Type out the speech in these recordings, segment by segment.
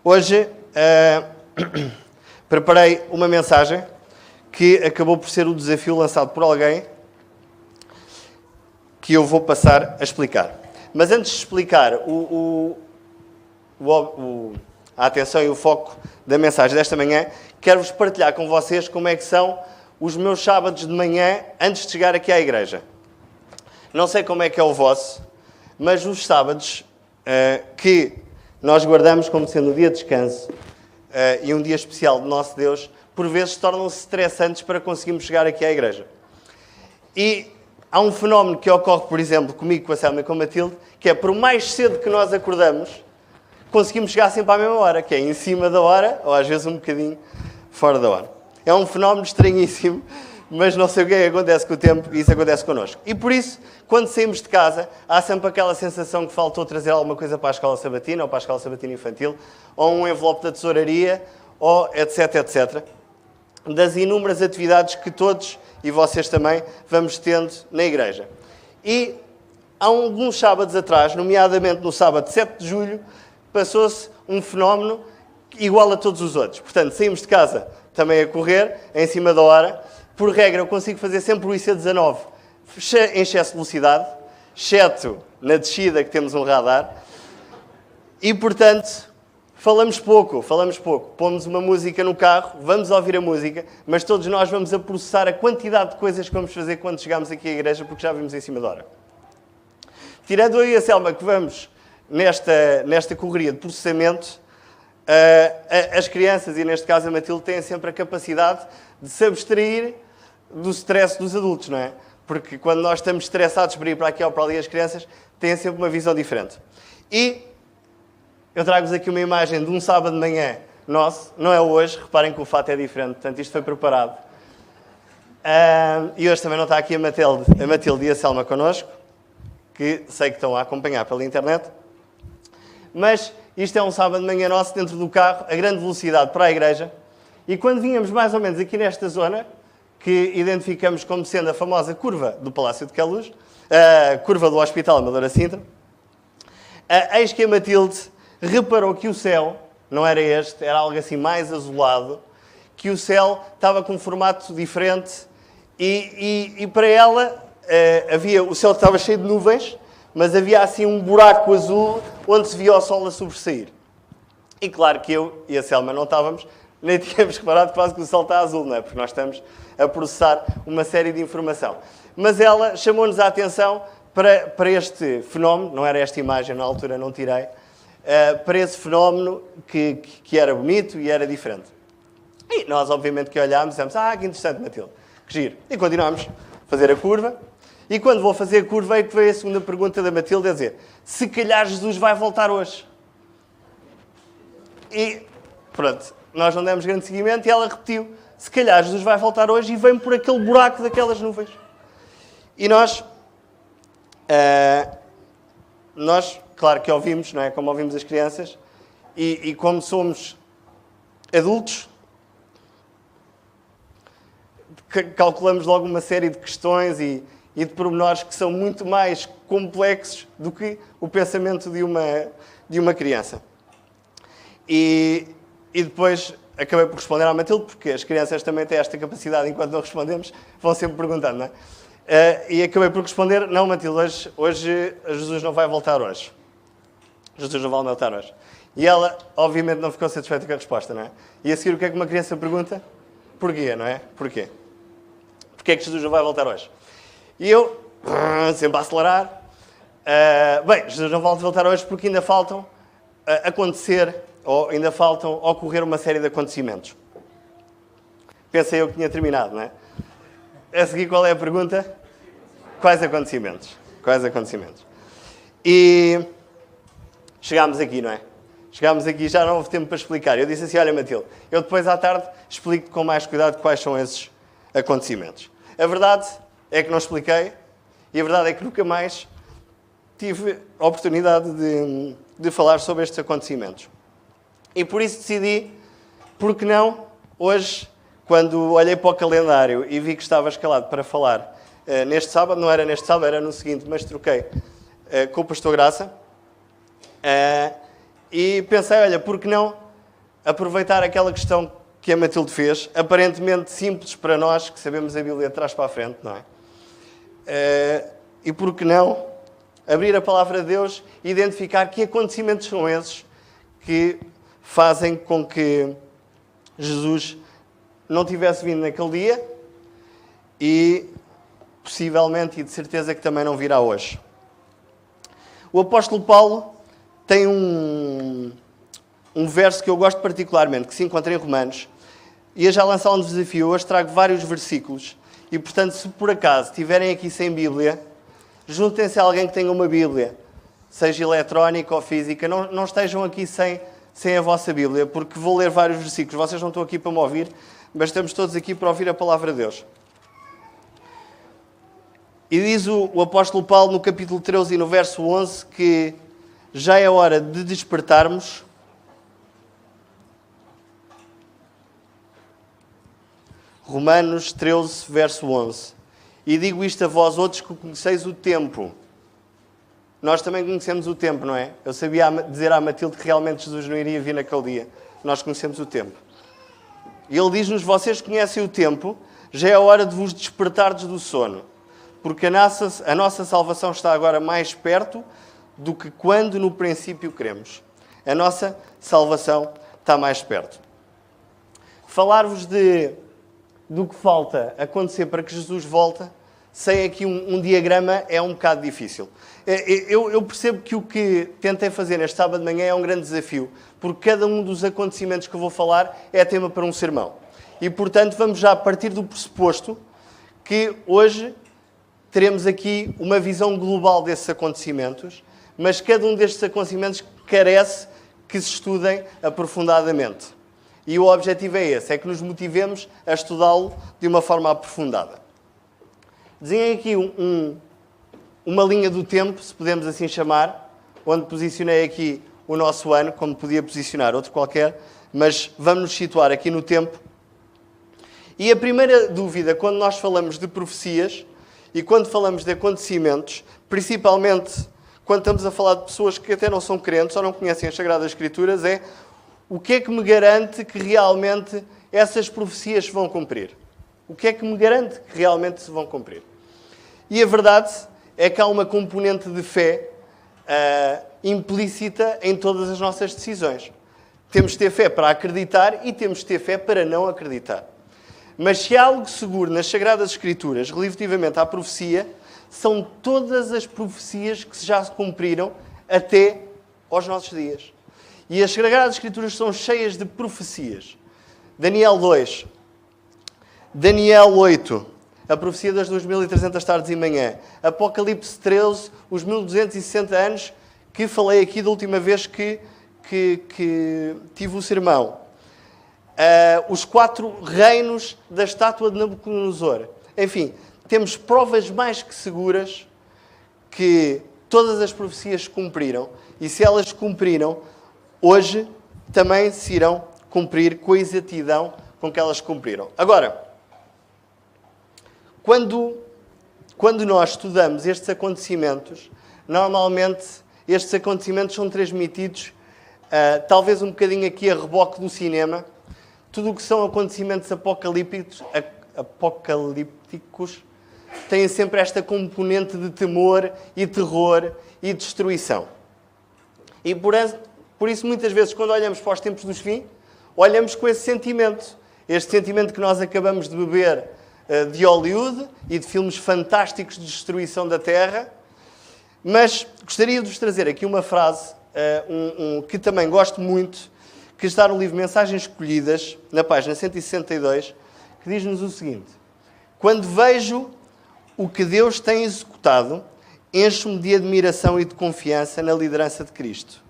Hoje preparei uma mensagem que acabou por ser o desafio lançado por alguém que eu vou passar a explicar. Mas antes de explicar a atenção e o foco da mensagem desta manhã, quero-vos partilhar com vocês como é que são os meus sábados de manhã antes de chegar aqui à igreja. Não sei como é que é o vosso, mas os sábados que nós guardamos como sendo um dia de descanso e um dia especial do nosso Deus, por vezes tornam-se estressantes para conseguirmos chegar aqui à igreja. E há um fenómeno que ocorre, por exemplo, comigo, com a Selma e com a Matilde, que é por mais cedo que nós acordamos, conseguimos chegar sempre à mesma hora, que é em cima da hora, ou às vezes um bocadinho fora da hora. É um fenómeno estranhíssimo, mas não sei o que é que acontece com o tempo, e isso acontece connosco. E por isso, quando saímos de casa, há sempre aquela sensação que faltou trazer alguma coisa para a escola sabatina, ou para a escola sabatina infantil, ou um envelope da tesouraria, ou etc, etc. Das inúmeras atividades que todos, e vocês também, vamos tendo na igreja. E há alguns sábados atrás, nomeadamente no sábado 7 de julho, passou-se um fenómeno igual a todos os outros. Portanto, saímos de casa também a correr, em cima da hora. Por regra, eu consigo fazer sempre o IC19 em excesso de velocidade, exceto na descida, que temos um radar. E, portanto, falamos pouco. Pomos uma música no carro, vamos ouvir a música, mas todos nós vamos a processar a quantidade de coisas que vamos fazer quando chegamos aqui à igreja, porque já vimos em cima da hora. Tirando eu e a Selma, que vamos nesta correria de processamento, as crianças, e neste caso a Matilde, têm sempre a capacidade de se abstrair do stress dos adultos, não é? Porque quando nós estamos estressados para ir para aqui ou para ali, as crianças têm sempre uma visão diferente. E eu trago-vos aqui uma imagem de um sábado de manhã nosso, não é hoje, reparem que o fato é diferente, portanto isto foi preparado. E hoje também não está aqui a Matilde e a Selma connosco, que sei que estão a acompanhar pela internet. Mas isto é um sábado de manhã nosso, dentro do carro, a grande velocidade para a igreja. E quando vínhamos mais ou menos aqui nesta zona, que identificamos como sendo a famosa curva do Palácio de Queluz, a curva do Hospital Amadora Sintra, eis que a Matilde reparou que o céu, não era este, era algo assim mais azulado, que o céu estava com um formato diferente e para ela o céu estava cheio de nuvens, mas havia assim um buraco azul onde se via o sol a sobressair. E claro que eu e a Selma não estávamos, nem tínhamos reparado quase que o sol está azul, não é? Porque nós estamos a processar uma série de informação. Mas ela chamou-nos a atenção para este fenómeno, não era esta imagem, na altura não tirei, para esse fenómeno que era bonito e era diferente. E nós, obviamente, que olhámos e dissemos, que interessante, Matilde, que giro. E continuámos a fazer a curva. E quando vou fazer a curva, é que veio a segunda pergunta da Matilde, a dizer, se calhar Jesus vai voltar hoje. E pronto, nós não demos grande seguimento e ela repetiu, se calhar Jesus vai voltar hoje e vem por aquele buraco daquelas nuvens. E nós, claro que ouvimos, não é? Como ouvimos as crianças, e como somos adultos, calculamos logo uma série de questões e de pormenores que são muito mais complexos do que o pensamento de uma criança. E depois acabei por responder à Matilde, porque as crianças também têm esta capacidade, enquanto não respondemos, vão sempre perguntando, não é? E acabei por responder, não, Matilde, hoje Jesus não vai voltar hoje. Jesus não vai voltar hoje. E ela, obviamente, não ficou satisfeita com a resposta, não é? E a seguir, o que é que uma criança pergunta? Porquê, não é? Porquê? Porquê é que Jesus não vai voltar hoje? E eu, sempre a acelerar, Jesus não vai voltar hoje porque ainda faltam acontecer, ou ainda faltam ocorrer uma série de acontecimentos. Pensei eu que tinha terminado, não é? A seguir, qual é a pergunta? Quais acontecimentos? Quais acontecimentos? E chegámos aqui, não é? Chegámos aqui, já não houve tempo para explicar. Eu disse assim, olha, Matilde, eu depois à tarde explico-te com mais cuidado quais são esses acontecimentos. A verdade é que não expliquei, e a verdade é que nunca mais tive a oportunidade de falar sobre estes acontecimentos. E por isso decidi, por que não, hoje, quando olhei para o calendário e vi que estava escalado para falar neste sábado, não era neste sábado, era no seguinte, mas troquei com o Pastor Graça, e pensei, olha, por que não aproveitar aquela questão que a Matilde fez, aparentemente simples para nós, que sabemos a Bíblia de trás para a frente, não é? E por que não abrir a palavra de Deus e identificar que acontecimentos são esses que fazem com que Jesus não tivesse vindo naquele dia e, possivelmente, e de certeza que também não virá hoje. O apóstolo Paulo tem um verso que eu gosto particularmente, que se encontra em Romanos. Ia já lançar um desafio. Hoje trago vários versículos. E, portanto, se por acaso estiverem aqui sem Bíblia, juntem-se a alguém que tenha uma Bíblia, seja eletrónica ou física. Não estejam aqui sem a vossa Bíblia, porque vou ler vários versículos. Vocês não estão aqui para me ouvir, mas estamos todos aqui para ouvir a palavra de Deus. E diz o apóstolo Paulo no capítulo 13 e no verso 11 que já é hora de despertarmos. Romanos 13, verso 11. E digo isto a vós outros que conheceis o tempo. Nós também conhecemos o tempo, não é? Eu sabia dizer à Matilde que realmente Jesus não iria vir naquele dia. Nós conhecemos o tempo. E ele diz-nos, vocês conhecem o tempo, já é hora de vos despertardes do sono. Porque a nossa salvação está agora mais perto do que quando no princípio queremos. A nossa salvação está mais perto. Falar-vos do que falta acontecer para que Jesus volte, sem aqui um diagrama, é um bocado difícil. Eu percebo que o que tentei fazer neste sábado de manhã é um grande desafio, porque cada um dos acontecimentos que eu vou falar é tema para um sermão. E, portanto, vamos já partir do pressuposto que hoje teremos aqui uma visão global desses acontecimentos, mas cada um destes acontecimentos carece que se estudem aprofundadamente. E o objetivo é esse, é que nos motivemos a estudá-lo de uma forma aprofundada. Desenhei aqui uma linha do tempo, se podemos assim chamar, onde posicionei aqui o nosso ano, como podia posicionar outro qualquer, mas vamos nos situar aqui no tempo. E a primeira dúvida, quando nós falamos de profecias e quando falamos de acontecimentos, principalmente quando estamos a falar de pessoas que até não são crentes ou não conhecem as Sagradas Escrituras, é o que é que me garante que realmente essas profecias se vão cumprir? O que é que me garante que realmente se vão cumprir? E a verdade é que há uma componente de fé implícita em todas as nossas decisões. Temos de ter fé para acreditar e temos de ter fé para não acreditar. Mas se há algo seguro nas Sagradas Escrituras, relativamente à profecia, são todas as profecias que já se cumpriram até aos nossos dias. E as Sagradas Escrituras são cheias de profecias. Daniel 2, Daniel 8, a profecia das 2300 tardes e manhã. Apocalipse 13, os 1260 anos que falei aqui da última vez que tive o sermão. Os 4 reinos da estátua de Nabucodonosor. Enfim, temos provas mais que seguras que todas as profecias se cumpriram. E se elas se cumpriram, hoje também se irão cumprir com a exatidão com que elas se cumpriram. Agora, quando nós estudamos estes acontecimentos, normalmente estes acontecimentos são transmitidos, talvez um bocadinho aqui a reboque do cinema. Tudo o que são acontecimentos apocalípticos têm sempre esta componente de temor e terror e destruição. E por isso, muitas vezes, quando olhamos para os tempos dos fins, olhamos com esse sentimento. Este sentimento que nós acabamos de beber de Hollywood e de filmes fantásticos de destruição da Terra. Mas gostaria de vos trazer aqui uma frase que também gosto muito, que está no livro Mensagens Escolhidas, na página 162, que diz-nos o seguinte: quando vejo o que Deus tem executado, encho-me de admiração e de confiança na liderança de Cristo.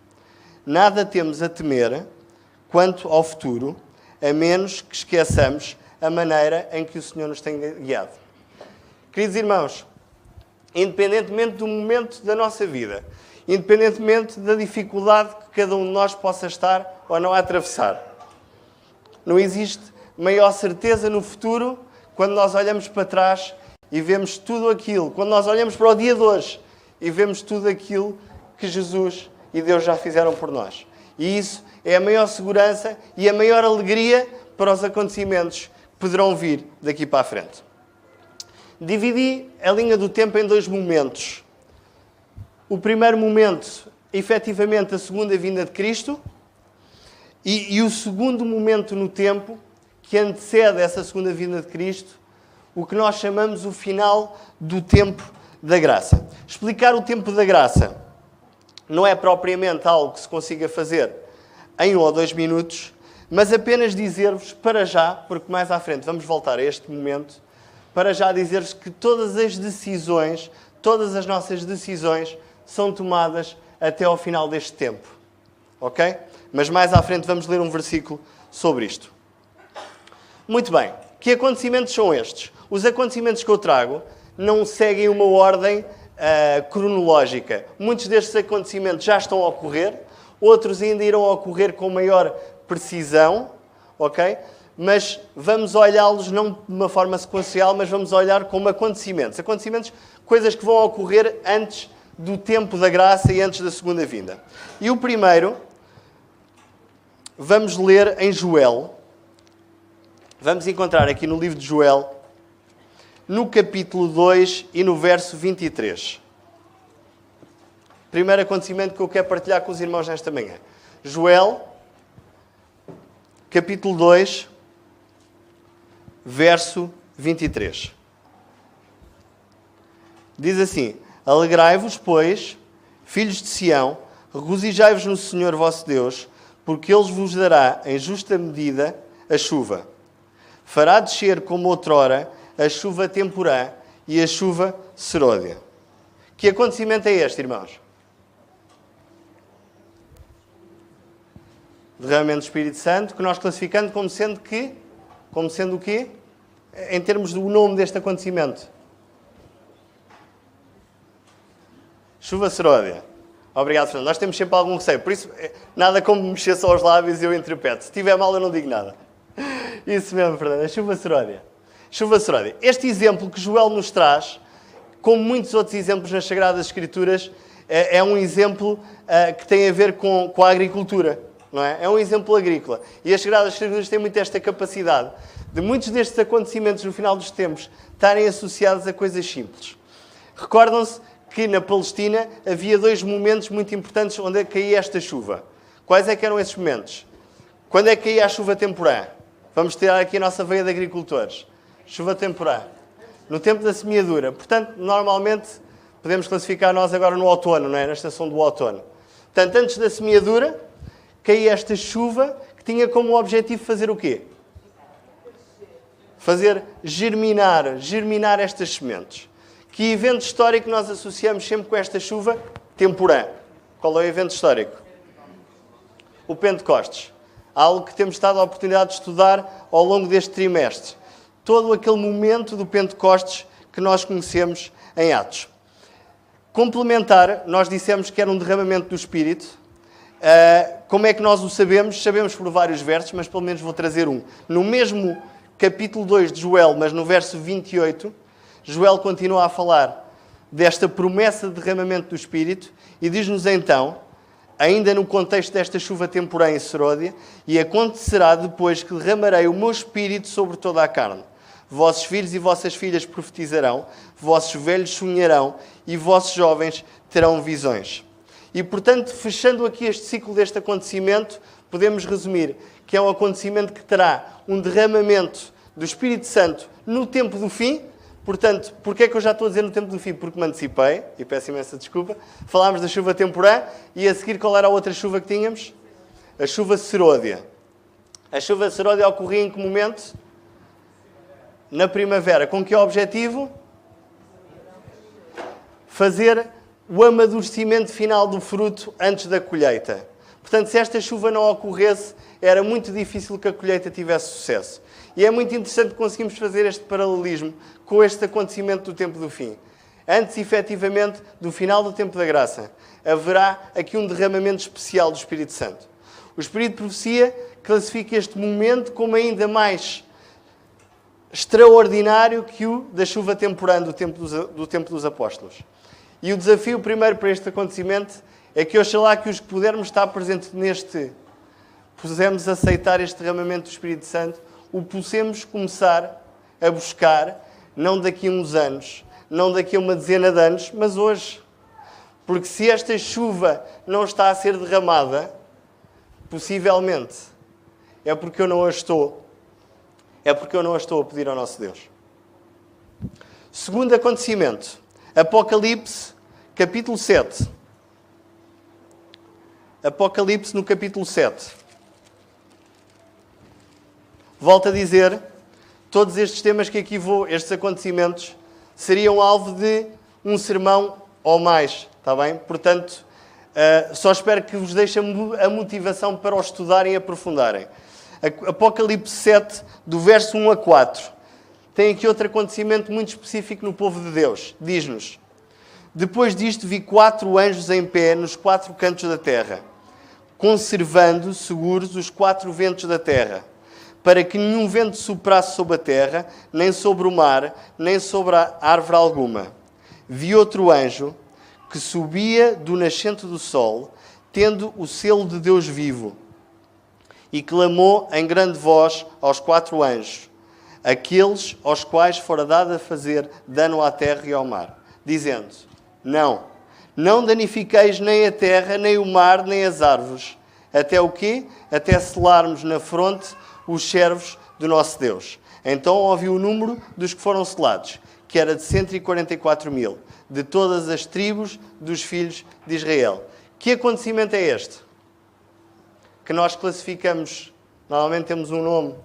Nada temos a temer quanto ao futuro, a menos que esqueçamos a maneira em que o Senhor nos tem guiado. Queridos irmãos, independentemente do momento da nossa vida, independentemente da dificuldade que cada um de nós possa estar ou não a atravessar, não existe maior certeza no futuro quando nós olhamos para trás e vemos tudo aquilo, quando nós olhamos para o dia de hoje e vemos tudo aquilo que Jesus e Deus já fizeram por nós. E isso é a maior segurança e a maior alegria para os acontecimentos que poderão vir daqui para a frente. Dividi a linha do tempo em 2 momentos. O primeiro momento, efetivamente, a segunda vinda de Cristo, e o segundo momento no tempo, que antecede essa segunda vinda de Cristo, o que nós chamamos o final do tempo da graça. Explicar o tempo da graça não é propriamente algo que se consiga fazer em 1 ou 2 minutos, mas apenas dizer-vos para já, porque mais à frente vamos voltar a este momento, para já dizer-vos que todas as decisões, todas as nossas decisões são tomadas até ao final deste tempo. Ok? Mas mais à frente vamos ler um versículo sobre isto. Muito bem. Que acontecimentos são estes? Os acontecimentos que eu trago não seguem uma ordem cronológica. Muitos destes acontecimentos já estão a ocorrer, outros ainda irão ocorrer com maior precisão, ok? Mas vamos olhá-los não de uma forma sequencial, mas vamos olhar como acontecimentos. Acontecimentos, coisas que vão ocorrer antes do tempo da graça e antes da segunda vinda. E o primeiro, vamos ler em Joel. Vamos encontrar aqui no livro de Joel, no capítulo 2 e no verso 23. Primeiro acontecimento que eu quero partilhar com os irmãos nesta manhã. Joel, capítulo 2, verso 23. Diz assim: Alegrai-vos, pois, filhos de Sião, regozijai-vos no Senhor vosso Deus, porque Ele vos dará em justa medida a chuva. Fará descer como outrora a chuva temporã e a chuva seródia. Que acontecimento é este, irmãos? Derramamento do Espírito Santo, que nós classificamos como sendo que? Como sendo o quê? Em termos do nome deste acontecimento. Chuva seródia. Obrigado, Fernando. Nós temos sempre algum receio. Por isso, nada como mexer só os lábios e eu interpreto. Se estiver mal, eu não digo nada. Isso mesmo, Fernando. A chuva seródia. Chuva seródia. Este exemplo que Joel nos traz, como muitos outros exemplos nas Sagradas Escrituras, é um exemplo que tem a ver com a agricultura. Não é? É um exemplo agrícola. E as Sagradas Escrituras têm muito esta capacidade de muitos destes acontecimentos no final dos tempos estarem associados a coisas simples. Recordam-se que na Palestina havia 2 momentos muito importantes onde caía esta chuva. Quais é que eram esses momentos? Quando é que caía a chuva temporã? Vamos tirar aqui a nossa veia de agricultores. Chuva temporã. No tempo da semeadura. Portanto, normalmente, podemos classificar nós agora no outono, não é? Na estação do outono. Portanto, antes da semeadura, caía esta chuva que tinha como objetivo fazer o quê? Fazer germinar estas sementes. Que evento histórico nós associamos sempre com esta chuva? Temporã. Qual é o evento histórico? O Pentecostes. Algo que temos estado a oportunidade de estudar ao longo deste trimestre. Todo aquele momento do Pentecostes que nós conhecemos em Atos. Complementar, nós dissemos que era um derramamento do Espírito. Como é que nós o sabemos? Sabemos por vários versos, mas pelo menos vou trazer um. No mesmo capítulo 2 de Joel, mas no verso 28, Joel continua a falar desta promessa de derramamento do Espírito e diz-nos então, ainda no contexto desta chuva temporã em Seródia, e acontecerá depois que derramarei o meu Espírito sobre toda a carne. Vossos filhos e vossas filhas profetizarão, vossos velhos sonharão e vossos jovens terão visões. E, portanto, fechando aqui este ciclo deste acontecimento, podemos resumir que é um acontecimento que terá um derramamento do Espírito Santo no tempo do fim. Portanto, porquê é que eu já estou a dizer no tempo do fim? Porque me antecipei, e peço imensa desculpa. Falámos da chuva temporã e a seguir qual era a outra chuva que tínhamos? A chuva seródia. A chuva seródia ocorria em que momento? Na primavera. Com que objetivo? Fazer o amadurecimento final do fruto antes da colheita. Portanto, se esta chuva não ocorresse, era muito difícil que a colheita tivesse sucesso. E é muito interessante que conseguimos fazer este paralelismo com este acontecimento do tempo do fim. Antes, efetivamente, do final do tempo da graça, haverá aqui um derramamento especial do Espírito Santo. O Espírito de Profecia classifica este momento como ainda mais extraordinário que o da chuva temporã do tempo dos apóstolos. E o desafio primeiro para este acontecimento é que oxalá que os que pudermos estar presentes possamos aceitar este derramamento do Espírito Santo, o possamos começar a buscar, não daqui a uns anos, não daqui a uma dezena de anos, mas hoje. Porque se esta chuva não está a ser derramada, possivelmente, é porque eu não a estou a pedir ao nosso Deus. Segundo acontecimento, Apocalipse, capítulo 7. Apocalipse no capítulo 7. Volto a dizer, todos estes temas que aqui estes acontecimentos, seriam alvo de um sermão ou mais, está bem? Portanto, só espero que vos deixe a motivação para o estudarem e aprofundarem. Apocalipse 7, do verso 1 a 4. Tem aqui outro acontecimento muito específico no povo de Deus. Diz-nos: depois disto vi 4 anjos em pé nos 4 cantos da terra, conservando seguros os 4 ventos da terra, para que nenhum vento soprasse sobre a terra, nem sobre o mar, nem sobre a árvore alguma. Vi outro anjo que subia do nascente do sol, tendo o selo de Deus vivo, e clamou em grande voz aos 4 anjos, aqueles aos quais fora dado a fazer dano à terra e ao mar, dizendo: não danifiqueis nem a terra, nem o mar, nem as árvores. Até o quê? Até selarmos na fronte os servos do nosso Deus. Então ouvi o número dos que foram selados, que era de 144.000, de todas as tribos dos filhos de Israel. Que acontecimento é este? Que nós classificamos, normalmente temos um nome.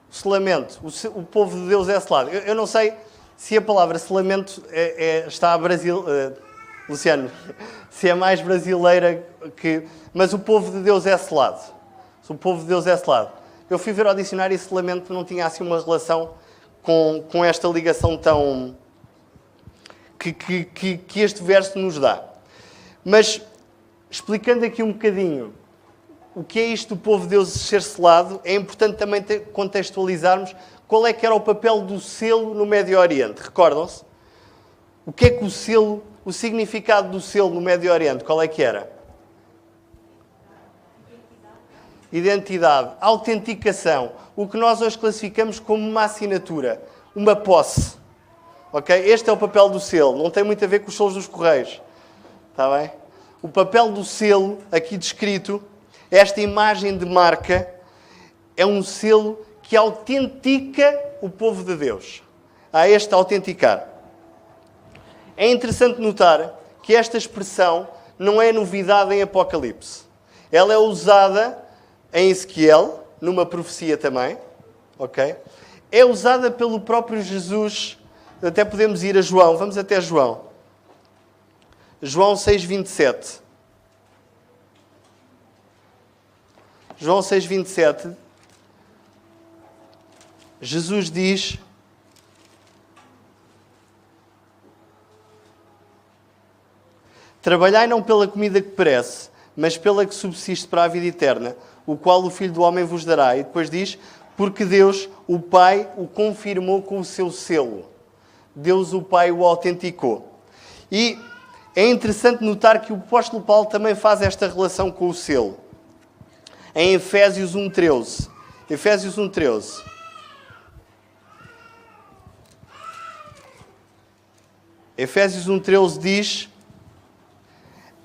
O selamento. O povo de Deus é selado. Eu não sei se a palavra selamento está a Brasil... Luciano, se é mais brasileira que... Mas o povo de Deus é selado. O povo de Deus é selado. Eu fui ver ao dicionário e selamento não tinha assim uma relação com esta ligação tão... que este verso nos dá. Mas, explicando aqui um bocadinho o que é isto do povo de Deus ser selado, é importante também contextualizarmos qual é que era o papel do selo no Médio Oriente. Recordam-se? O que é que o significado do selo no Médio Oriente, qual é que era? Identidade, autenticação, o que nós hoje classificamos como uma assinatura, uma posse. Ok? Este é o papel do selo, não tem muito a ver com os selos dos correios. Está bem? O papel do selo, aqui descrito, esta imagem de marca, é um selo que autentica o povo de Deus. Há este autenticar. É interessante notar que esta expressão não é novidade em Apocalipse. Ela é usada em Ezequiel, numa profecia também. Ok? É usada pelo próprio Jesus. Até podemos ir a João. Vamos até João. João 6:27. João 6:27. Jesus diz: trabalhai não pela comida que perece, mas pela que subsiste para a vida eterna, o qual o Filho do Homem vos dará. E depois diz: porque Deus, o Pai, o confirmou com o seu selo. Deus, o Pai, o autenticou. E é interessante notar que o apóstolo Paulo também faz esta relação com o selo. Em Efésios 1:13. Efésios 1:13. Efésios 1:13 diz: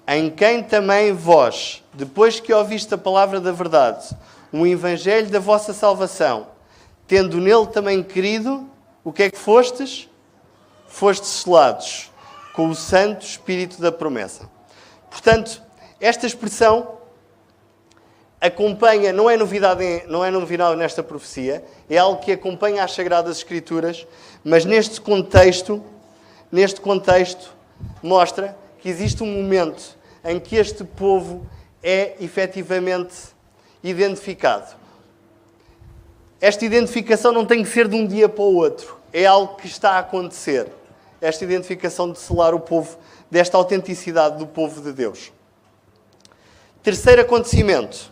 em quem também vós, depois que ouviste a palavra da verdade, o evangelho da vossa salvação, tendo nele também querido, o que é que fostes? Fostes selados com o Santo Espírito da promessa. Portanto, esta expressão acompanha, não é novidade nesta profecia, é algo que acompanha as Sagradas Escrituras, mas neste contexto, mostra que existe um momento em que este povo é efetivamente identificado. Esta identificação não tem que ser de um dia para o outro. É algo que está a acontecer. Esta identificação de selar o povo, desta autenticidade do povo de Deus. Terceiro acontecimento.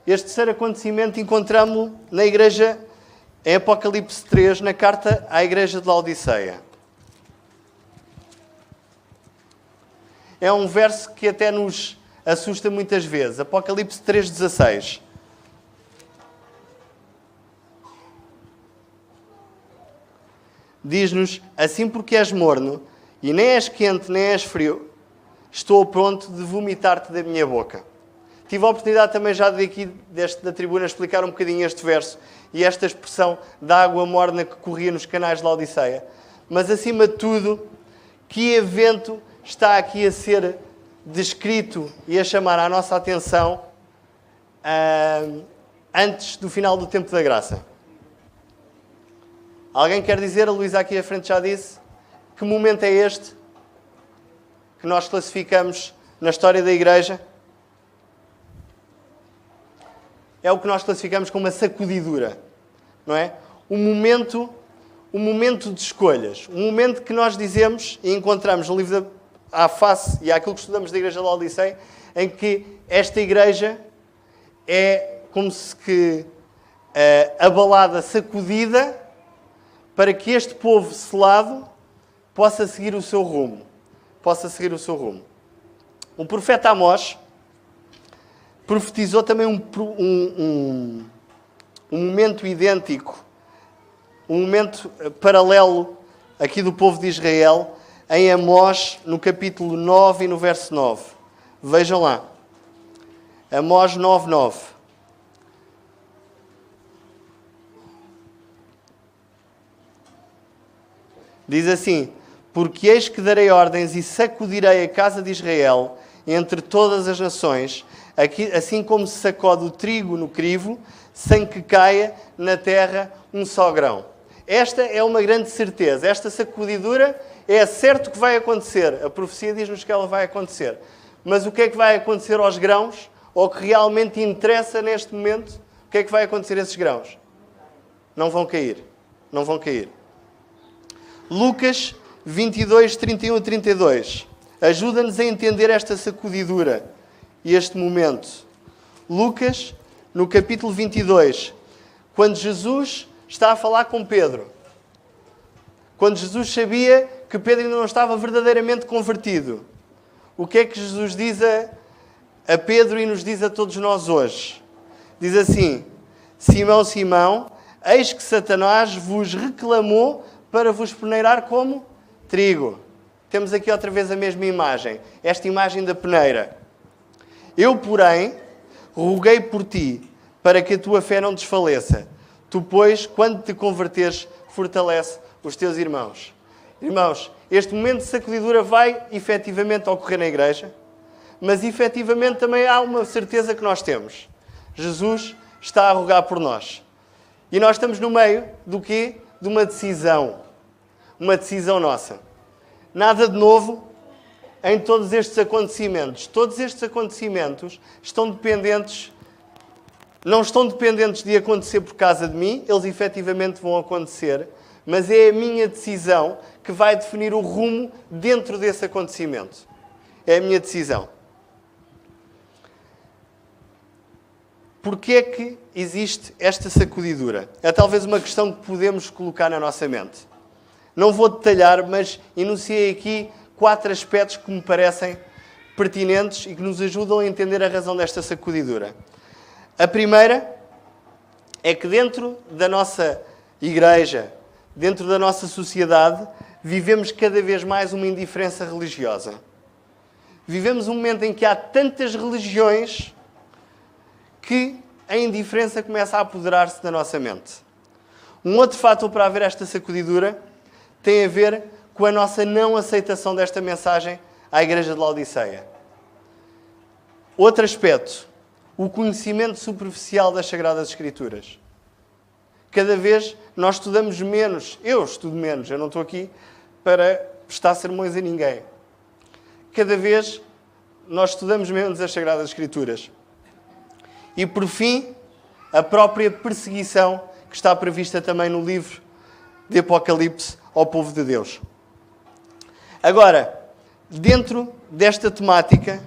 Este terceiro acontecimento encontramos-lo na igreja, em Apocalipse 3, na carta à igreja de Laodiceia. é um verso que até nos assusta muitas vezes. Apocalipse 3,16. Diz-nos, assim porque és morno, e nem és quente, nem és frio, estou pronto de vomitar-te da minha boca. Tive a oportunidade também já de aqui da tribuna explicar um bocadinho este verso e esta expressão da água morna que corria nos canais de Laodiceia. Mas, acima de tudo, que evento está aqui a ser descrito e a chamar a nossa atenção antes do final do tempo da graça? Alguém quer dizer? A Luísa aqui à frente já disse. Que momento é este que nós classificamos na história da Igreja? É o que nós classificamos como uma sacudidura, não é? Um momento de escolhas. Um momento que nós dizemos e encontramos no livro à face e àquilo que estudamos da Igreja de Laodiceia, em que esta Igreja é como se que abalada, sacudida, para que este povo selado possa seguir o seu rumo. O profeta Amós profetizou também um momento idêntico, um momento paralelo aqui do povo de Israel, em Amós, no capítulo 9 e no verso 9. Vejam lá. Amós 9:9. Diz assim: porque eis que darei ordens e sacudirei a casa de Israel entre todas as nações, assim como se sacode o trigo no crivo, sem que caia na terra um só grão. Esta é uma grande certeza. Esta sacudidura é certo que vai acontecer. A profecia diz-nos que ela vai acontecer. Mas o que é que vai acontecer aos grãos? Ou que realmente interessa neste momento? O que é que vai acontecer a esses grãos? Não vão cair. Lucas 22, 31 e 32. Ajuda-nos a entender esta sacudidura e este momento. Lucas, no capítulo 22, quando Jesus está a falar com Pedro. Quando Jesus sabia que Pedro ainda não estava verdadeiramente convertido. O que é que Jesus diz a Pedro e nos diz a todos nós hoje? Diz assim: Simão, Simão, eis que Satanás vos reclamou para vos peneirar como trigo. Temos aqui outra vez a mesma imagem. Esta imagem da peneira. Eu, porém, roguei por ti, para que a tua fé não desfaleça. Tu, pois, quando te converteres, fortalece os teus irmãos. Irmãos, este momento de sacudidura vai efetivamente ocorrer na igreja, mas efetivamente também há uma certeza que nós temos. Jesus está a rogar por nós. E nós estamos no meio do quê? De uma decisão. Uma decisão nossa. Nada de novo em todos estes acontecimentos. Todos estes acontecimentos não estão dependentes de acontecer por causa de mim, eles efetivamente vão acontecer, mas é a minha decisão que vai definir o rumo dentro desse acontecimento. É a minha decisão. Porquê é que existe esta sacudidura? É talvez uma questão que podemos colocar na nossa mente. Não vou detalhar, mas enunciei aqui 4 aspectos que me parecem pertinentes e que nos ajudam a entender a razão desta sacudidura. A primeira é que dentro da nossa igreja, dentro da nossa sociedade, vivemos cada vez mais uma indiferença religiosa. Vivemos um momento em que há tantas religiões que a indiferença começa a apoderar-se da nossa mente. Um outro fator para haver esta sacudidura tem a ver com a nossa não aceitação desta mensagem à Igreja de Laodiceia. Outro aspecto, o conhecimento superficial das Sagradas Escrituras. Cada vez nós estudamos menos. Eu estudo menos, eu não estou aqui para prestar sermões a ninguém. Cada vez nós estudamos menos as Sagradas Escrituras. E, por fim, a própria perseguição que está prevista também no livro de Apocalipse ao povo de Deus. Agora, dentro desta temática,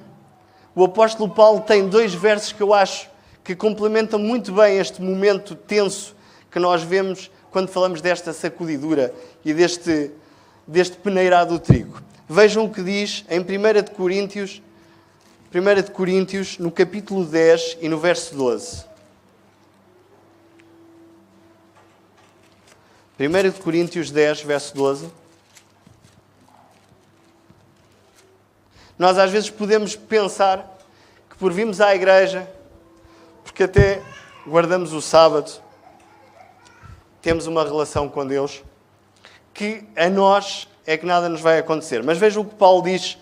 o apóstolo Paulo tem 2 versos que eu acho que complementam muito bem este momento tenso que nós vemos quando falamos desta sacudidura e deste peneirado do trigo. Vejam o que diz em 1 de Coríntios, no capítulo 10 e no verso 12. 1 de Coríntios 10, verso 12. Nós às vezes podemos pensar que por virmos à igreja, porque até guardamos o sábado, temos uma relação com Deus, que a nós é que nada nos vai acontecer. Mas vejam o que Paulo diz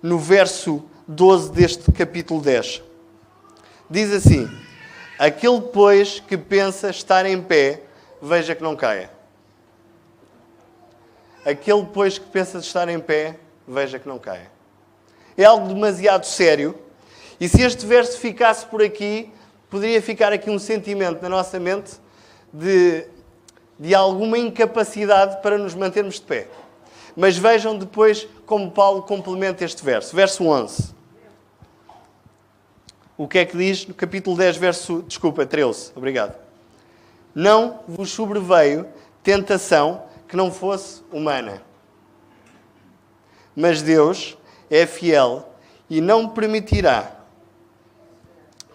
no verso 12 deste capítulo 10. Diz assim: aquele, pois, que pensa estar em pé, veja que não caia. Aquele, pois, que pensa estar em pé, veja que não caia. É algo demasiado sério. E se este verso ficasse por aqui, poderia ficar aqui um sentimento na nossa mente de alguma incapacidade para nos mantermos de pé. Mas vejam depois como Paulo complementa este verso. Verso 11. O que é que diz no capítulo 10, 13? Obrigado. Não vos sobreveio tentação que não fosse humana. Mas Deus é fiel e não permitirá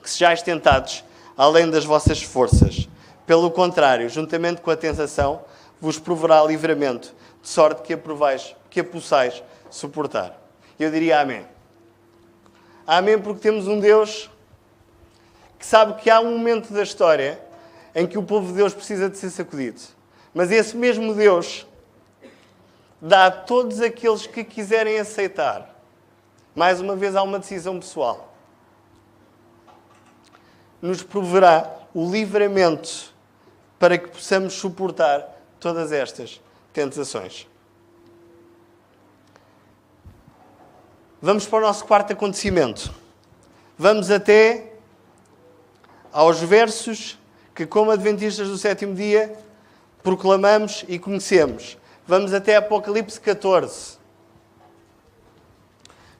que sejais tentados além das vossas forças. Pelo contrário, juntamente com a tentação, vos proverá livramento, de sorte que a possais suportar. Eu diria amém. Amém, porque temos um Deus que sabe que há um momento da história em que o povo de Deus precisa de ser sacudido. Mas esse mesmo Deus dá a todos aqueles que quiserem aceitar. Mais uma vez, há uma decisão pessoal. Nos proverá o livramento para que possamos suportar todas estas tentações. Vamos para o nosso quarto acontecimento. Vamos até aos versos que, como adventistas do sétimo dia, proclamamos e conhecemos. Vamos até Apocalipse 14.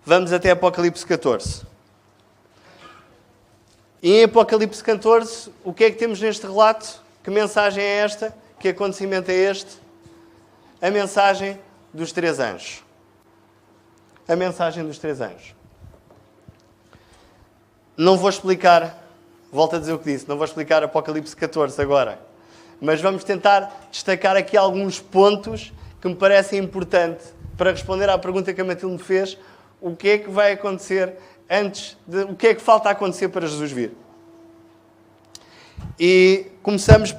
Vamos até Apocalipse 14. E em Apocalipse 14, o que é que temos neste relato? Que mensagem é esta? Que acontecimento é este? A mensagem dos 3 anjos. A mensagem dos 3 anjos. Não vou explicar, volto a dizer o que disse, não vou explicar Apocalipse 14 agora. Mas vamos tentar destacar aqui alguns pontos que me parecem importantes para responder à pergunta que a Matilde me fez. O que é que vai acontecer o que é que falta acontecer para Jesus vir? E começamos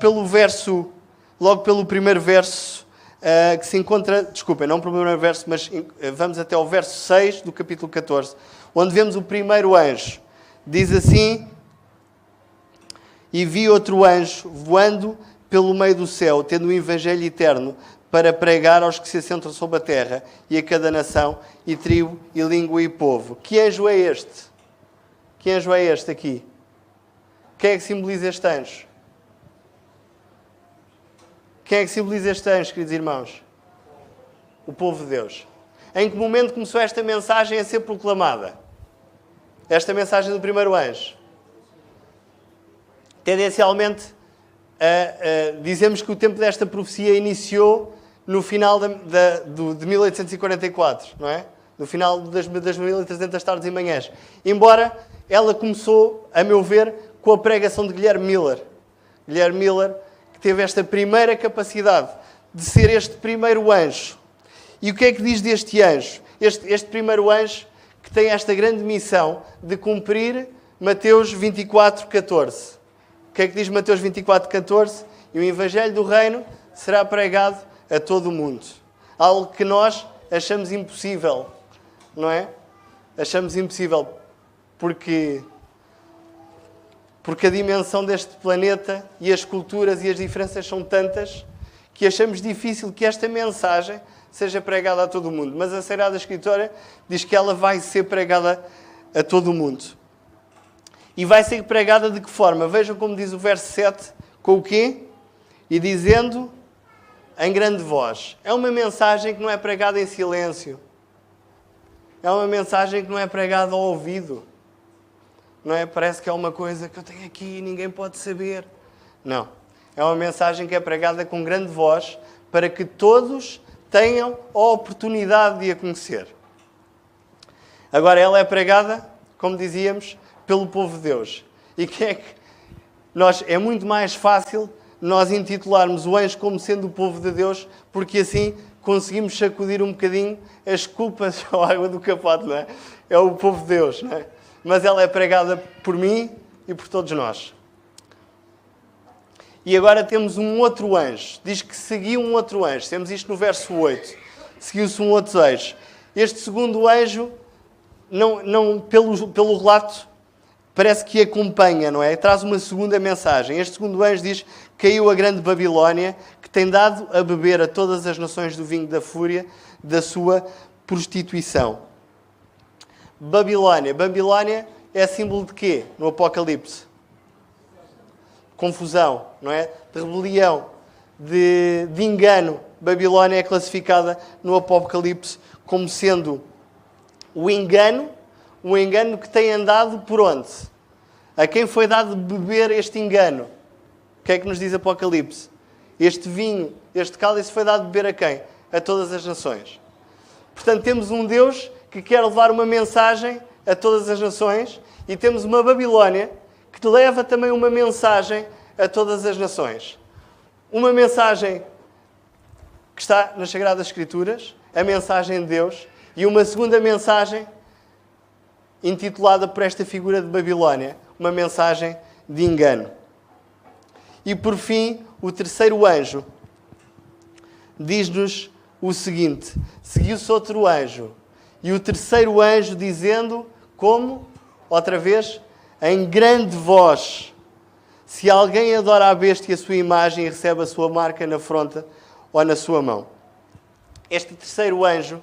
logo pelo primeiro verso, que se encontra, desculpem, não pelo primeiro verso, mas vamos até ao verso 6 do capítulo 14, onde vemos o primeiro anjo. Diz assim: e vi outro anjo voando pelo meio do céu, tendo o evangelho eterno para pregar aos que se assentam sobre a terra, e a cada nação, e tribo, e língua, e povo. Que anjo é este? Que anjo é este aqui? Quem é que simboliza este anjo? Quem é que simboliza este anjo, queridos irmãos? O povo de Deus. Em que momento começou esta mensagem a ser proclamada? Esta mensagem do primeiro anjo. Tendencialmente, dizemos que o tempo desta profecia iniciou no final de 1844, não é? No final das 1300 tardes e manhãs. Embora ela começou, a meu ver, com a pregação de Guilherme Miller. Guilherme Miller, que teve esta primeira capacidade de ser este primeiro anjo. E o que é que diz deste anjo? Este primeiro anjo que tem esta grande missão de cumprir Mateus 24, 14. O que é que diz Mateus 24, 14? E o Evangelho do Reino será pregado a todo o mundo. Algo que nós achamos impossível, não é? Achamos impossível porque a dimensão deste planeta e as culturas e as diferenças são tantas que achamos difícil que esta mensagem seja pregada a todo o mundo. Mas a Sagrada Escritura diz que ela vai ser pregada a todo o mundo. E vai ser pregada de que forma? Vejam como diz o verso 7, com o quê? E dizendo em grande voz. É uma mensagem que não é pregada em silêncio. É uma mensagem que não é pregada ao ouvido. Não é? Parece que é uma coisa que eu tenho aqui e ninguém pode saber. Não. É uma mensagem que é pregada com grande voz para que todos tenham a oportunidade de a conhecer. Agora, ela é pregada, como dizíamos, pelo povo de Deus. E que é que é muito mais fácil nós intitularmos o anjo como sendo o povo de Deus, porque assim conseguimos sacudir um bocadinho as culpas à água do capote, não é? É o povo de Deus, não é? Mas ela é pregada por mim e por todos nós. E agora temos um outro anjo. Diz que seguiu um outro anjo. Temos isto no verso 8. Seguiu-se um outro anjo. Este segundo anjo, pelo relato, parece que acompanha, não é? Traz uma segunda mensagem. Este segundo anjo diz: caiu a grande Babilónia, que tem dado a beber a todas as nações do vinho da fúria da sua prostituição. Babilónia é símbolo de quê no Apocalipse? Confusão, não é? De rebelião, de engano. Babilónia é classificada no Apocalipse como sendo o engano que tem andado por onde? A quem foi dado beber este engano? O que é que nos diz Apocalipse? Este vinho, este cálice foi dado beber a quem? A todas as nações. Portanto, temos um Deus que quer levar uma mensagem a todas as nações e temos uma Babilónia que leva também uma mensagem a todas as nações. Uma mensagem que está nas Sagradas Escrituras, a mensagem de Deus, e uma segunda mensagem intitulada por esta figura de Babilónia, uma mensagem de engano. E por fim, o terceiro anjo diz-nos o seguinte: seguiu-se outro anjo, e o terceiro anjo dizendo, como? Outra vez, em grande voz: se alguém adora a besta e a sua imagem e recebe a sua marca na fronte ou na sua mão. Este terceiro anjo,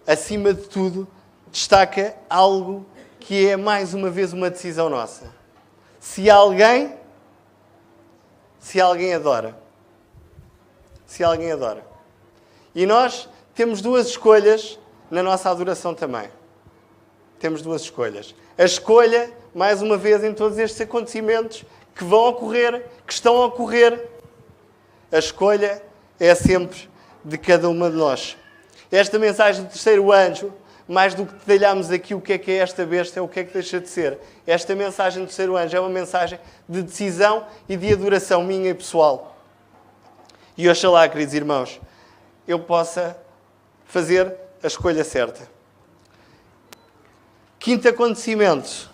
acima de tudo, destaca algo que é mais uma vez uma decisão nossa. Se alguém adora. Se alguém adora. E nós temos duas escolhas na nossa adoração também. Temos duas escolhas. A escolha, mais uma vez, em todos estes acontecimentos que vão ocorrer, que estão a ocorrer, a escolha é sempre de cada uma de nós. Esta mensagem do terceiro anjo, mais do que detalharmos aqui o que é esta besta, é o que é que deixa de ser. Esta mensagem do terceiro anjo é uma mensagem de decisão e de adoração minha e pessoal. E oxalá, queridos irmãos, eu possa fazer a escolha certa. Quinto acontecimento.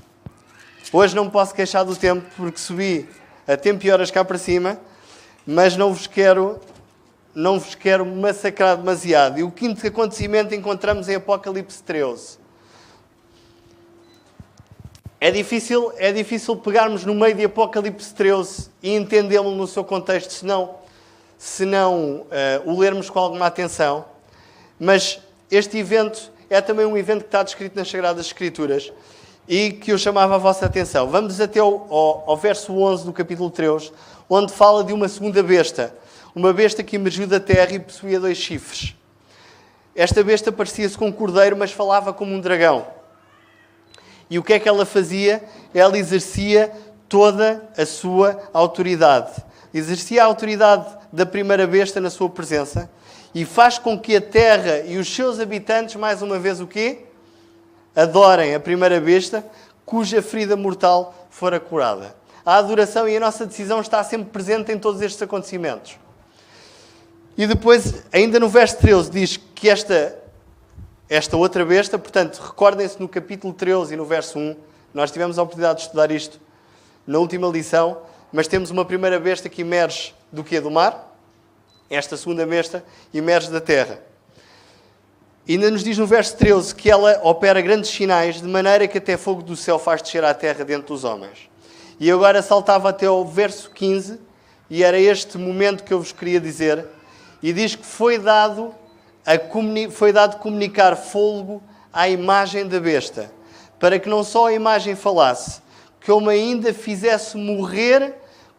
Hoje não me posso queixar do tempo, porque subi a tempo e horas cá para cima, mas não vos quero massacrar demasiado. E o quinto acontecimento encontramos em Apocalipse 13. É difícil pegarmos no meio de Apocalipse 13 e entendê-lo no seu contexto, se não o lermos com alguma atenção. Mas este evento é também um evento que está descrito nas Sagradas Escrituras e que eu chamava a vossa atenção. Vamos até ao verso 11 do capítulo 13, onde fala de uma segunda besta. Uma besta que emergiu da terra e possuía 2 chifres. Esta besta parecia-se com um cordeiro, mas falava como um dragão. E o que é que ela fazia? Ela exercia toda a sua autoridade. Exercia a autoridade da primeira besta na sua presença e faz com que a terra e os seus habitantes, mais uma vez, o quê? Adorem a primeira besta, cuja ferida mortal fora curada. A adoração e a nossa decisão está sempre presente em todos estes acontecimentos. E depois, ainda no verso 13, diz que esta outra besta, portanto, recordem-se no capítulo 13 e no verso 1, nós tivemos a oportunidade de estudar isto na última lição, mas temos uma primeira besta que emerge do quê? Do mar. Esta segunda besta emerge da terra. E ainda nos diz no verso 13 que ela opera grandes sinais, de maneira que até fogo do céu faz descer à terra dentro dos homens. E agora saltava até ao verso 15, e era este momento que eu vos queria dizer. E diz que foi dado comunicar fôlego à imagem da besta, para que não só a imagem falasse, como ainda fizesse morrer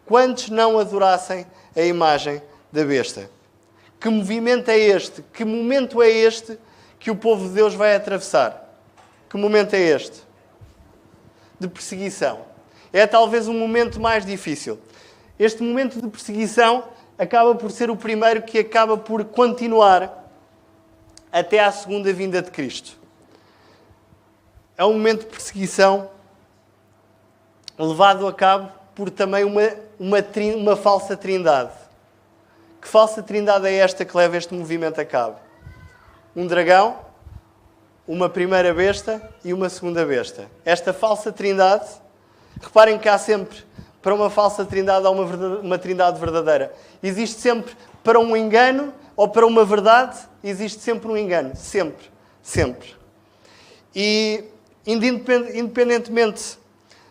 quantos não adorassem a imagem da besta. Que movimento é este? Que momento é este que o povo de Deus vai atravessar? Que momento é este? De perseguição. É talvez um momento mais difícil. Este momento de perseguição acaba por ser o primeiro que acaba por continuar até à segunda vinda de Cristo. é um momento de perseguição levado a cabo por também uma falsa trindade. Que falsa trindade é esta que leva este movimento a cabo? Um dragão, uma primeira besta e uma segunda besta. Esta falsa trindade, reparem que há sempre, para uma falsa trindade, há uma trindade verdadeira. Existe sempre, para um engano ou para uma verdade, existe sempre um engano. Sempre. Sempre. E, independentemente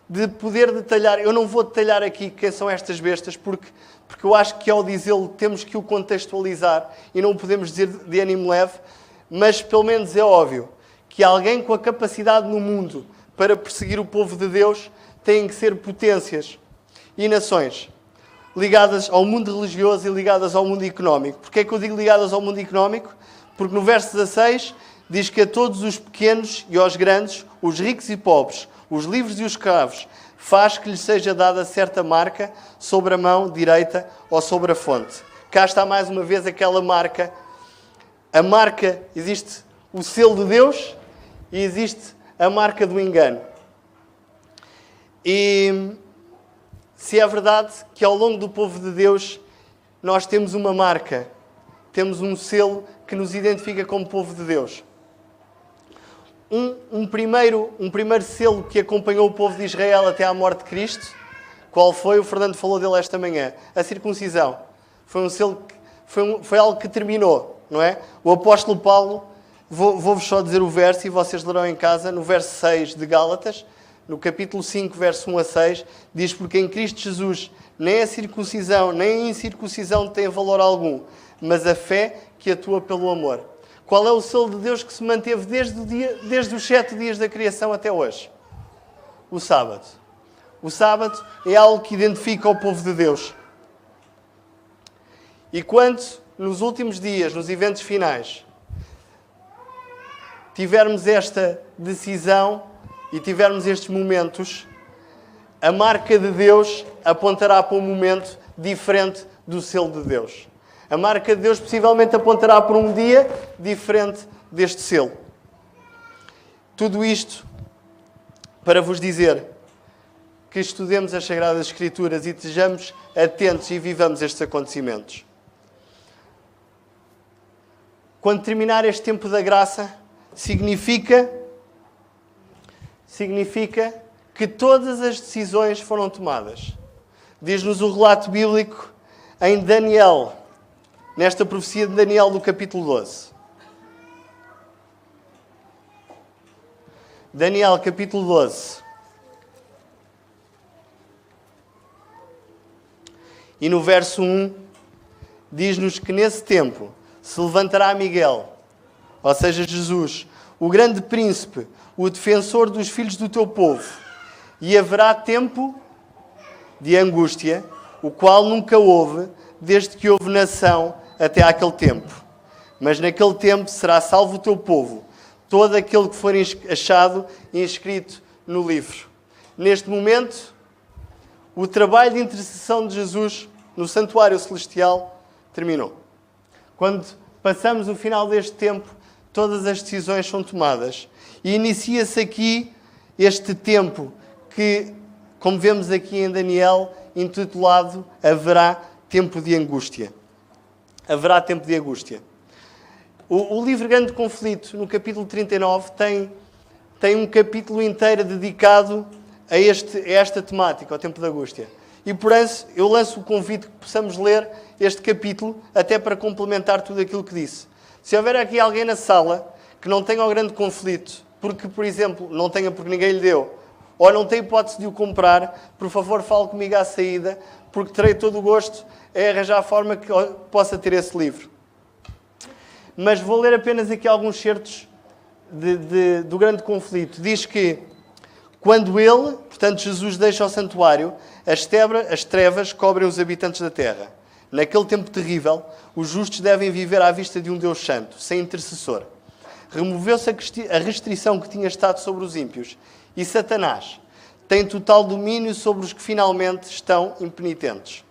de poder detalhar, eu não vou detalhar aqui quem são estas bestas, porque eu acho que ao dizê-lo temos que o contextualizar e não o podemos dizer de ânimo leve, mas pelo menos é óbvio que alguém com a capacidade no mundo para perseguir o povo de Deus tem que ser potências e nações ligadas ao mundo religioso e ligadas ao mundo económico. Porquê é que eu digo ligadas ao mundo económico? Porque no verso 16 diz que a todos os pequenos e aos grandes, os ricos e pobres, os livres e os escravos, faz que lhes seja dada certa marca sobre a mão direita ou sobre a fonte. Cá está mais uma vez aquela marca. A marca, existe o selo de Deus e existe a marca do engano. E se é verdade que ao longo do povo de Deus nós temos uma marca, temos um selo que nos identifica como povo de Deus. Um primeiro selo que acompanhou o povo de Israel até à morte de Cristo, qual foi? O Fernando falou dele esta manhã. A circuncisão. Foi um selo foi algo que terminou, não é? O apóstolo Paulo, vou-vos só dizer o verso e vocês lerão em casa, no verso 6 de Gálatas, no capítulo 5, verso 1 a 6, diz: porque em Cristo Jesus nem a circuncisão nem a incircuncisão têm valor algum, mas a fé que atua pelo amor. Qual é o selo de Deus que se manteve desde os 7 dias da criação até hoje? O sábado. O sábado é algo que identifica o povo de Deus. E quando, nos últimos dias, nos eventos finais, tivermos esta decisão e tivermos estes momentos, a marca de Deus apontará para um momento diferente do selo de Deus. A marca de Deus possivelmente apontará para um dia diferente deste selo. Tudo isto para vos dizer que estudemos as Sagradas Escrituras e estejamos atentos e vivamos estes acontecimentos. Quando terminar este tempo da graça, significa que todas as decisões foram tomadas. Diz-nos o relato bíblico em Daniel, nesta profecia de Daniel do capítulo 12. Daniel, capítulo 12. E no verso 1, diz-nos que nesse tempo se levantará Miguel, ou seja, Jesus, o grande príncipe, o defensor dos filhos do teu povo, e haverá tempo de angústia, o qual nunca houve, desde que houve nação até àquele tempo. Mas naquele tempo será salvo o teu povo, todo aquele que for achado e inscrito no livro. Neste momento, o trabalho de intercessão de Jesus no santuário celestial terminou. Quando passamos o final deste tempo, todas as decisões são tomadas. E inicia-se aqui este tempo que, como vemos aqui em Daniel, intitulado Haverá Tempo de Angústia. Haverá tempo de angústia. O livro Grande Conflito, no capítulo 39, tem um capítulo inteiro dedicado a esta temática, ao tempo de angústia. E por isso eu lanço o convite que possamos ler este capítulo, até para complementar tudo aquilo que disse. Se houver aqui alguém na sala que não tenha o Grande Conflito, porque, por exemplo, não tenha porque ninguém lhe deu, ou não tem hipótese de o comprar, por favor fale comigo à saída, porque terei todo o gosto em arranjar a forma que possa ter esse livro. Mas vou ler apenas aqui alguns certos do Grande Conflito. Diz que quando ele, portanto Jesus, deixa o santuário, as trevas cobrem os habitantes da terra. Naquele tempo terrível, os justos devem viver à vista de um Deus santo, sem intercessor. Removeu-se a restrição que tinha estado sobre os ímpios, e Satanás tem total domínio sobre os que finalmente estão impenitentes.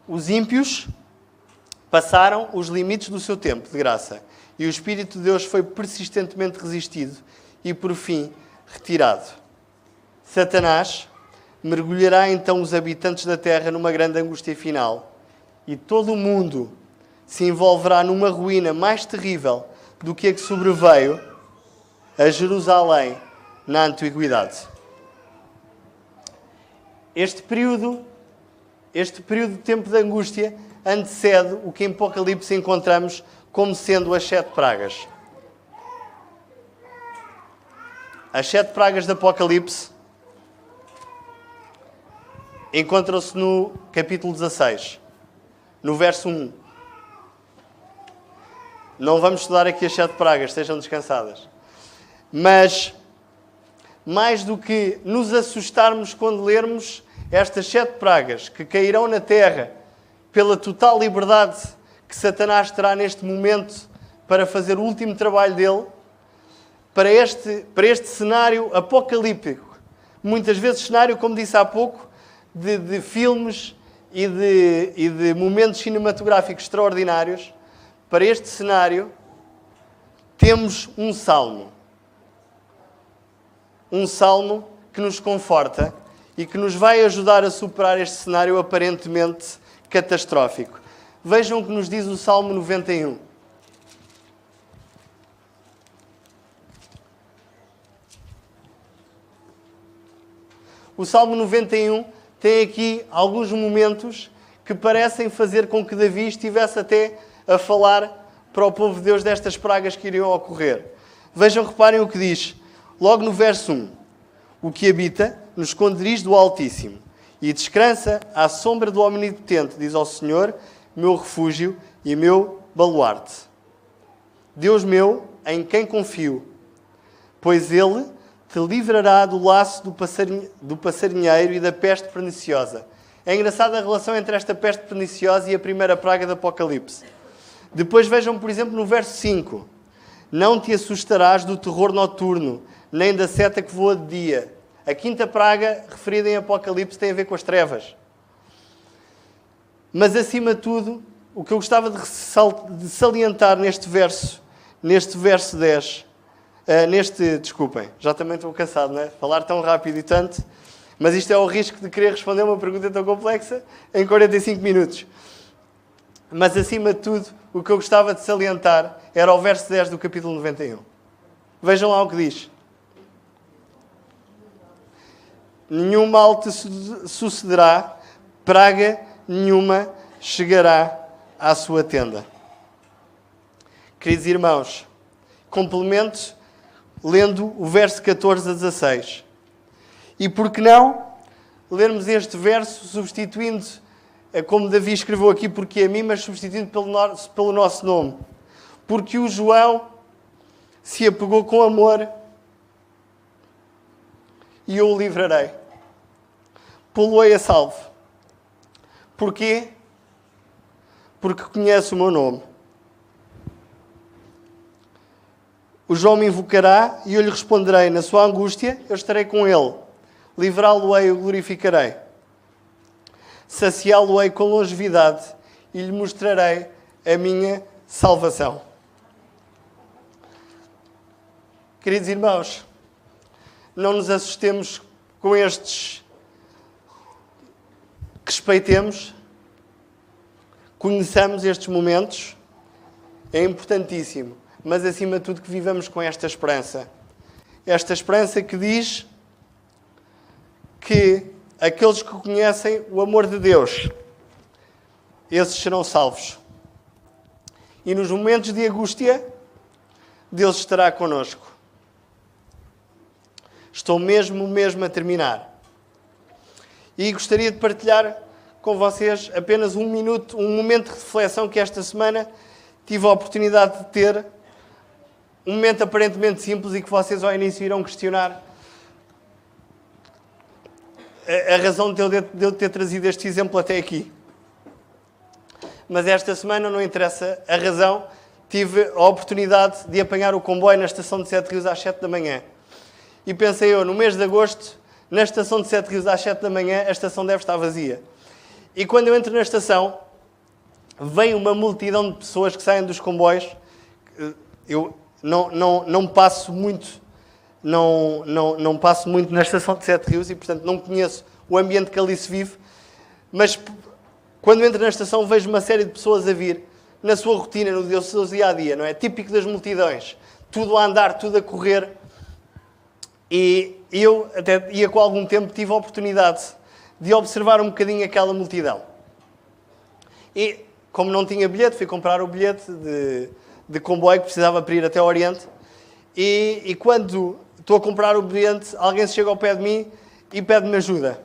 Os ímpios passaram os limites do seu tempo de graça, e o Espírito de Deus foi persistentemente resistido e, por fim, retirado. Satanás mergulhará então os habitantes da terra numa grande angústia final e todo o mundo se envolverá numa ruína mais terrível do que a que sobreveio a Jerusalém na antiguidade. Este período de tempo de angústia antecede o que em Apocalipse encontramos como sendo as 7 pragas. As 7 pragas de Apocalipse encontram-se no capítulo 16, no verso 1. Não vamos estudar aqui as 7 pragas, estejam descansadas. Mas, mais do que nos assustarmos quando lermos estas 7 pragas que cairão na terra pela total liberdade que Satanás terá neste momento para fazer o último trabalho dele, para este cenário apocalíptico, muitas vezes cenário, como disse há pouco, de filmes e de momentos cinematográficos extraordinários, para este cenário temos um salmo. Um salmo que nos conforta e que nos vai ajudar a superar este cenário aparentemente catastrófico. Vejam o que nos diz o Salmo 91. O Salmo 91 tem aqui alguns momentos que parecem fazer com que Davi estivesse até a falar para o povo de Deus destas pragas que iriam ocorrer. Vejam, reparem o que diz, logo no verso 1. O que habita no esconderijo do Altíssimo e descansa à sombra do Omnipotente, diz ao Senhor, meu refúgio e meu baluarte. Deus meu, em quem confio, pois Ele te livrará do laço do passarinheiro e da peste perniciosa. É engraçada a relação entre esta peste perniciosa e a primeira praga do Apocalipse. Depois vejam, por exemplo, no verso 5. Não te assustarás do terror noturno, nem da seta que voa de dia. A 5ª praga, referida em Apocalipse, tem a ver com as trevas. Mas, acima de tudo, o que eu gostava de salientar neste verso 10, desculpem, já também estou cansado, não é? Falar tão rápido e tanto, mas isto é o risco de querer responder uma pergunta tão complexa em 45 minutos. Mas, acima de tudo, o que eu gostava de salientar era o verso 10 do capítulo 91. Vejam lá o que diz. Nenhum mal te sucederá, praga nenhuma chegará à sua tenda. Queridos irmãos, complemento lendo o verso 14 a 16. E por que não lermos este verso substituindo, como Davi escreveu aqui, porque a mim, mas substituindo pelo nosso nome. Porque o João se apegou com amor e eu o livrarei. Pô-lo-ei a salvo. Porquê? Porque conhece o meu nome. O João me invocará e eu lhe responderei. Na sua angústia, eu estarei com ele. Livrá-lo-ei e o glorificarei. Saciá-lo-ei com longevidade e lhe mostrarei a minha salvação. Queridos irmãos, não nos assustemos com estes. Respeitemos, conheçamos estes momentos, é importantíssimo, mas acima de tudo que vivamos com esta esperança. Esta esperança que diz que aqueles que conhecem o amor de Deus, esses serão salvos. E nos momentos de angústia, Deus estará connosco. Estou mesmo a terminar. E gostaria de partilhar com vocês apenas um momento de reflexão que esta semana tive a oportunidade de ter. Um momento aparentemente simples e que vocês ao início irão questionar a razão de eu ter trazido este exemplo até aqui. Mas esta semana não interessa a razão. Tive a oportunidade de apanhar o comboio na estação de Sete Rios às 7 da manhã. E pensei eu, no mês de agosto, na estação de Sete Rios às 7 da manhã, a estação deve estar vazia. E quando eu entro na estação, vem uma multidão de pessoas que saem dos comboios. Eu não passo muito não passo muito na estação de Sete Rios e, portanto, não conheço o ambiente que ali se vive, mas quando entro na estação vejo uma série de pessoas a vir na sua rotina, no seu dia-a-dia, não é? Típico das multidões. Tudo a andar, tudo a correr. E eu, até ia com algum tempo, tive a oportunidade de observar um bocadinho aquela multidão. E, como não tinha bilhete, fui comprar o bilhete de comboio que precisava para ir até ao Oriente. E quando estou a comprar o bilhete, alguém se chega ao pé de mim e pede-me ajuda.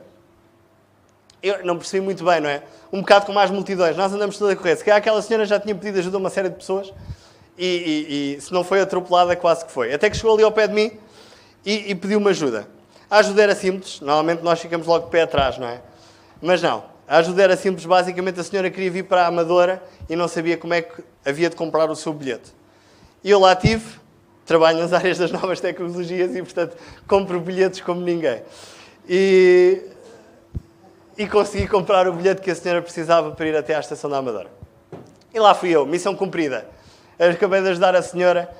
Eu não percebi muito bem, não é? Um bocado como as multidões. Nós andamos todos a correr. Se calhar aquela senhora já tinha pedido ajuda a uma série de pessoas e se não foi atropelada, quase que foi. Até que chegou ali ao pé de mim e pediu-me ajuda. A ajuda era simples. Normalmente nós ficamos logo de pé atrás, não é? Mas não. A ajuda era simples. Basicamente a senhora queria vir para a Amadora e não sabia como é que havia de comprar o seu bilhete. E eu lá tive. Trabalho nas áreas das novas tecnologias e, portanto, compro bilhetes como ninguém. E consegui comprar o bilhete que a senhora precisava para ir até à estação da Amadora. E lá fui eu, missão cumprida. Acabei de ajudar a senhora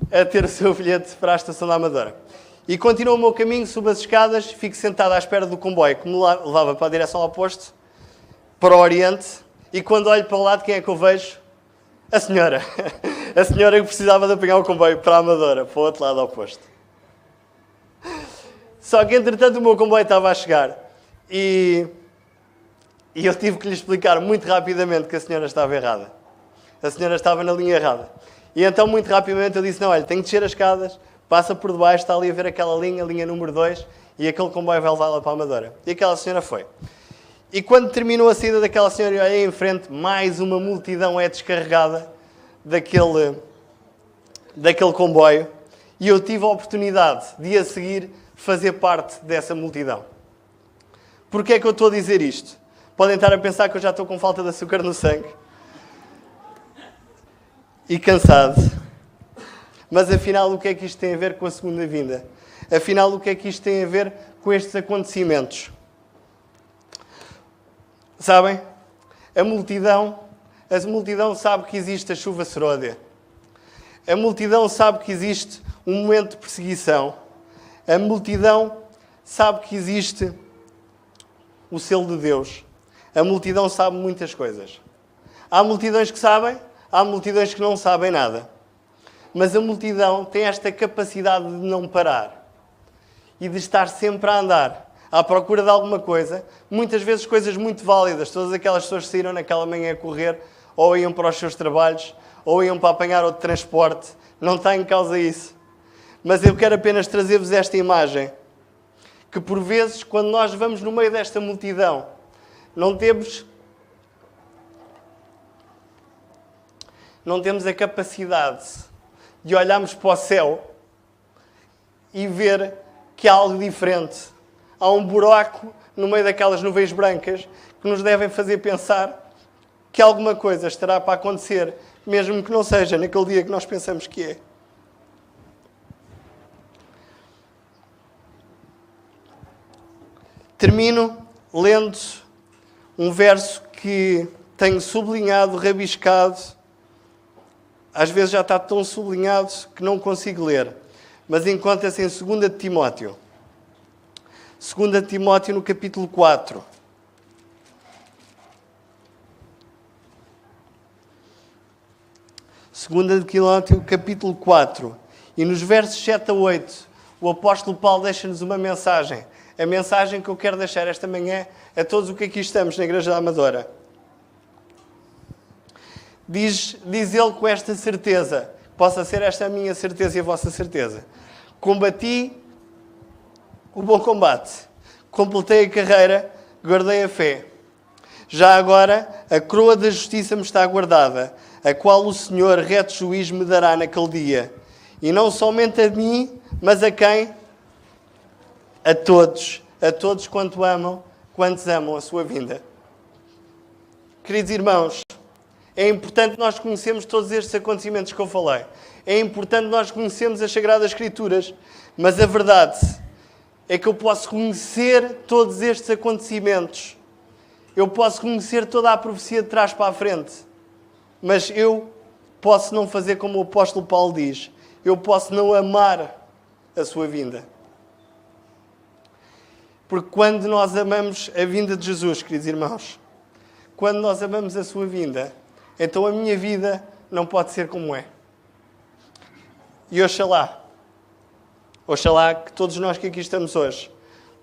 a ter o seu bilhete para a estação da Amadora. E continuo o meu caminho, subo as escadas, fico sentado à espera do comboio que me levava para a direção oposta, para o Oriente, e quando olho para o lado, quem é que eu vejo? A senhora. A senhora que precisava de apanhar o comboio para a Amadora, para o outro lado oposto. Só que, entretanto, o meu comboio estava a chegar. E eu tive que lhe explicar muito rapidamente que a senhora estava errada. A senhora estava na linha errada. E então, muito rapidamente, eu disse, não, olha, tenho que descer as escadas, passa por debaixo, está ali a ver aquela linha número 2, e aquele comboio vai levá-la para a Amadora. E aquela senhora foi. E quando terminou a saída daquela senhora, eu olhei em frente, mais uma multidão é descarregada daquele comboio, e eu tive a oportunidade de, a seguir, fazer parte dessa multidão. Porquê é que eu estou a dizer isto? Podem estar a pensar que eu já estou com falta de açúcar no sangue e cansado. Mas afinal, o que é que isto tem a ver com a segunda vinda? Afinal, o que é que isto tem a ver com estes acontecimentos? Sabem? A multidão sabe que existe a chuva seródia. A multidão sabe que existe um momento de perseguição. A multidão sabe que existe o selo de Deus. A multidão sabe muitas coisas. Há multidões que sabem, há multidões que não sabem nada. Mas a multidão tem esta capacidade de não parar e de estar sempre a andar, à procura de alguma coisa, muitas vezes coisas muito válidas. Todas aquelas pessoas que saíram naquela manhã a correr, ou iam para os seus trabalhos, ou iam para apanhar outro transporte. Não está em causa isso. Mas eu quero apenas trazer-vos esta imagem, que por vezes, quando nós vamos no meio desta multidão, não temos a capacidade de olharmos para o céu e ver que há algo diferente. Há um buraco no meio daquelas nuvens brancas que nos devem fazer pensar que alguma coisa estará para acontecer, mesmo que não seja naquele dia que nós pensamos que é. Termino lendo um verso que tenho sublinhado, rabiscado. Às vezes já está tão sublinhado que não consigo ler. Mas encontra-se em 2 Timóteo. 2 Timóteo no capítulo 4. Segunda de Timóteo, capítulo 4. E nos versos 7 a 8, o apóstolo Paulo deixa-nos uma mensagem. A mensagem que eu quero deixar esta manhã a todos os que aqui estamos na Igreja da Amadora. Diz ele com esta certeza, possa ser esta a minha certeza e a vossa certeza. Combati o bom combate, completei a carreira, guardei a fé. Já agora, a coroa da justiça me está guardada, a qual o Senhor, reto juiz, me dará naquele dia. E não somente a mim, mas a quem? A todos quantos amam a sua vinda. Queridos irmãos, é importante nós conhecermos todos estes acontecimentos que eu falei. É importante nós conhecermos as Sagradas Escrituras. Mas a verdade é que eu posso conhecer todos estes acontecimentos. Eu posso conhecer toda a profecia de trás para a frente. Mas eu posso não fazer como o apóstolo Paulo diz. Eu posso não amar a sua vinda. Porque quando nós amamos a vinda de Jesus, queridos irmãos, quando nós amamos a sua vinda, então a minha vida não pode ser como é. E oxalá que todos nós que aqui estamos hoje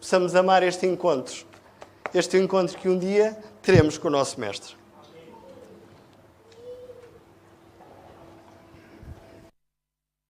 possamos amar este encontro que um dia teremos com o nosso Mestre.